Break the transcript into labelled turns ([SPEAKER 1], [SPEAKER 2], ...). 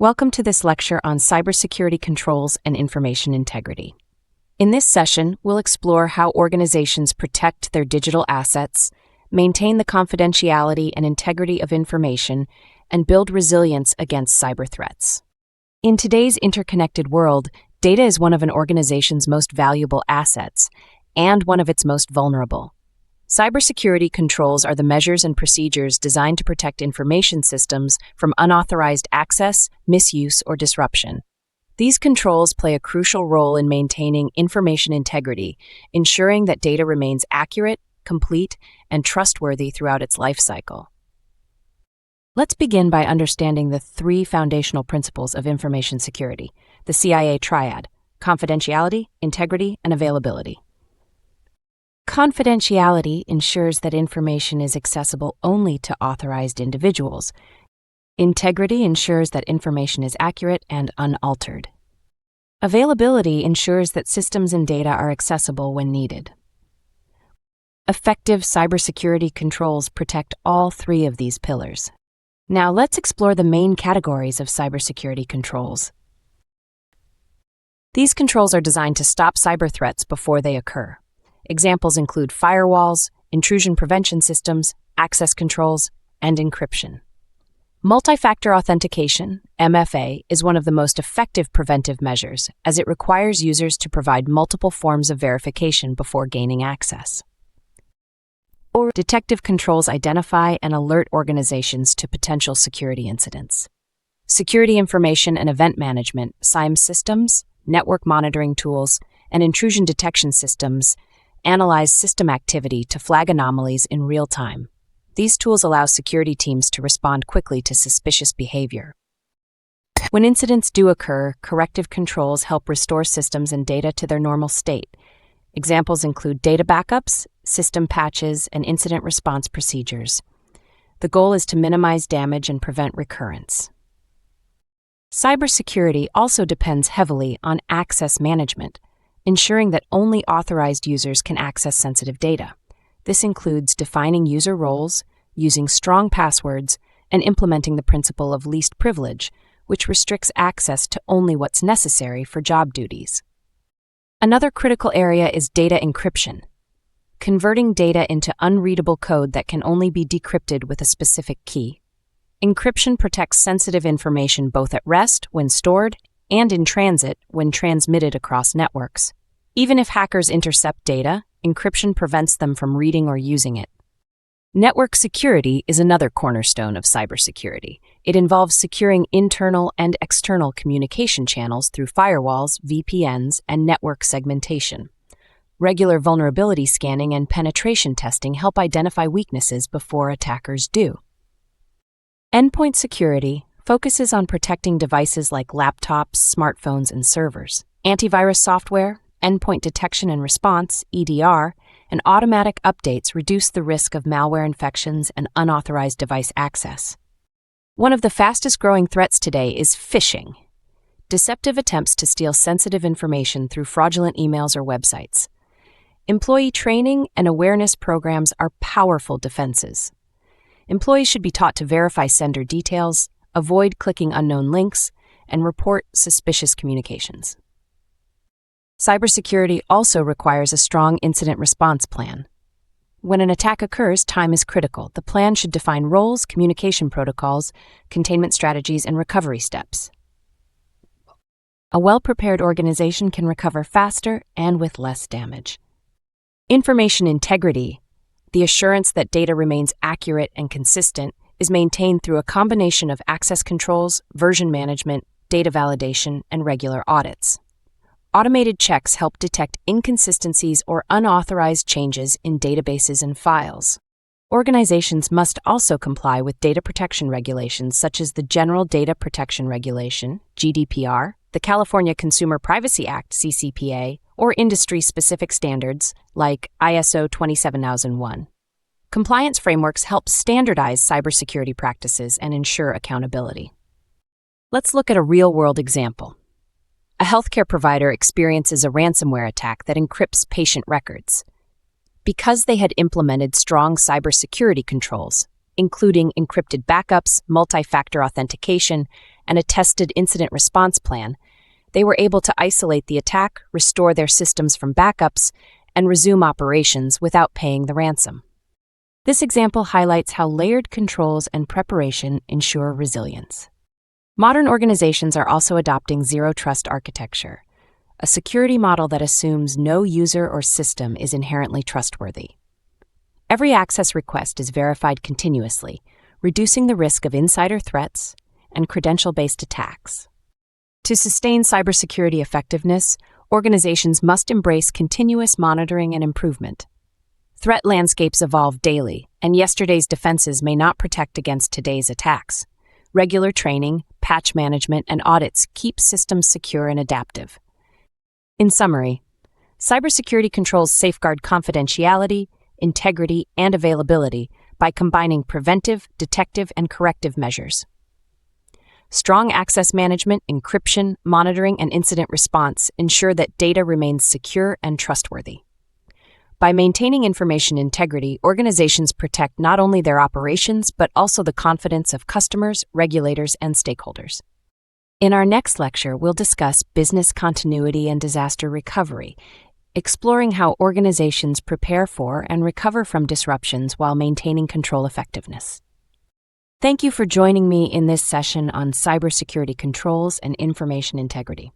[SPEAKER 1] Welcome to this lecture on cybersecurity controls and information integrity. In this session, we'll explore how organizations protect their digital assets, maintain the confidentiality and integrity of information, and build resilience against cyber threats. In today's interconnected world, data is one of an organization's most valuable assets and one of its most vulnerable. Cybersecurity controls are the measures and procedures designed to protect information systems from unauthorized access, misuse, or disruption. These controls play a crucial role in maintaining information integrity, ensuring that data remains accurate, complete, and trustworthy throughout its life cycle. Let's begin by understanding the three foundational principles of information security, the CIA triad: confidentiality, integrity, and availability. Confidentiality ensures that information is accessible only to authorized individuals. Integrity ensures that information is accurate and unaltered. Availability ensures that systems and data are accessible when needed. Effective cybersecurity controls protect all three of these pillars. Now let's explore the main categories of cybersecurity controls. These controls are designed to stop cyber threats before they occur. Examples include firewalls, intrusion prevention systems, access controls, and encryption. Multi-factor authentication, MFA, is one of the most effective preventive measures, as it requires users to provide multiple forms of verification before gaining access. Or detective controls identify and alert organizations to potential security incidents. Security information and event management, SIEM systems, network monitoring tools, and intrusion detection systems analyze system activity to flag anomalies in real time. These tools allow security teams to respond quickly to suspicious behavior. When incidents do occur, corrective controls help restore systems and data to their normal state. Examples include data backups, system patches, and incident response procedures. The goal is to minimize damage and prevent recurrence. Cybersecurity also depends heavily on access management, ensuring that only authorized users can access sensitive data. This includes defining user roles, using strong passwords, and implementing the principle of least privilege, which restricts access to only what's necessary for job duties. Another critical area is data encryption, converting data into unreadable code that can only be decrypted with a specific key. Encryption protects sensitive information both at rest, when stored, and in transit when transmitted across networks. Even if hackers intercept data, encryption prevents them from reading or using it. Network security is another cornerstone of cybersecurity. It involves securing internal and external communication channels through firewalls, VPNs, and network segmentation. Regular vulnerability scanning and penetration testing help identify weaknesses before attackers do. Endpoint security focuses on protecting devices like laptops, smartphones, and servers. Antivirus software, endpoint detection and response, EDR, and automatic updates reduce the risk of malware infections and unauthorized device access. One of the fastest-growing threats today is phishing, deceptive attempts to steal sensitive information through fraudulent emails or websites. Employee training and awareness programs are powerful defenses. Employees should be taught to verify sender details, avoid clicking unknown links, and report suspicious communications. Cybersecurity also requires a strong incident response plan. When an attack occurs, time is critical. The plan should define roles, communication protocols, containment strategies, and recovery steps. A well-prepared organization can recover faster and with less damage. Information integrity, the assurance that data remains accurate and consistent, is maintained through a combination of access controls, version management, data validation, and regular audits. Automated checks help detect inconsistencies or unauthorized changes in databases and files. Organizations must also comply with data protection regulations such as the General Data Protection Regulation, GDPR, the California Consumer Privacy Act, CCPA, or industry-specific standards like ISO 27001. Compliance frameworks help standardize cybersecurity practices and ensure accountability. Let's look at a real-world example. A healthcare provider experiences a ransomware attack that encrypts patient records. Because they had implemented strong cybersecurity controls, including encrypted backups, multi-factor authentication, and a tested incident response plan, they were able to isolate the attack, restore their systems from backups, and resume operations without paying the ransom. This example highlights how layered controls and preparation ensure resilience. Modern organizations are also adopting zero-trust architecture, a security model that assumes no user or system is inherently trustworthy. Every access request is verified continuously, reducing the risk of insider threats and credential-based attacks. To sustain cybersecurity effectiveness, organizations must embrace continuous monitoring and improvement. Threat landscapes evolve daily, and yesterday's defenses may not protect against today's attacks. Regular training, patch management, and audits keep systems secure and adaptive. In summary, cybersecurity controls safeguard confidentiality, integrity, and availability by combining preventive, detective, and corrective measures. Strong access management, encryption, monitoring, and incident response ensure that data remains secure and trustworthy. By maintaining information integrity, organizations protect not only their operations but also the confidence of customers, regulators, and stakeholders. In our next lecture, we'll discuss business continuity and disaster recovery, exploring how organizations prepare for and recover from disruptions while maintaining control effectiveness. Thank you for joining me in this session on cybersecurity controls and information integrity.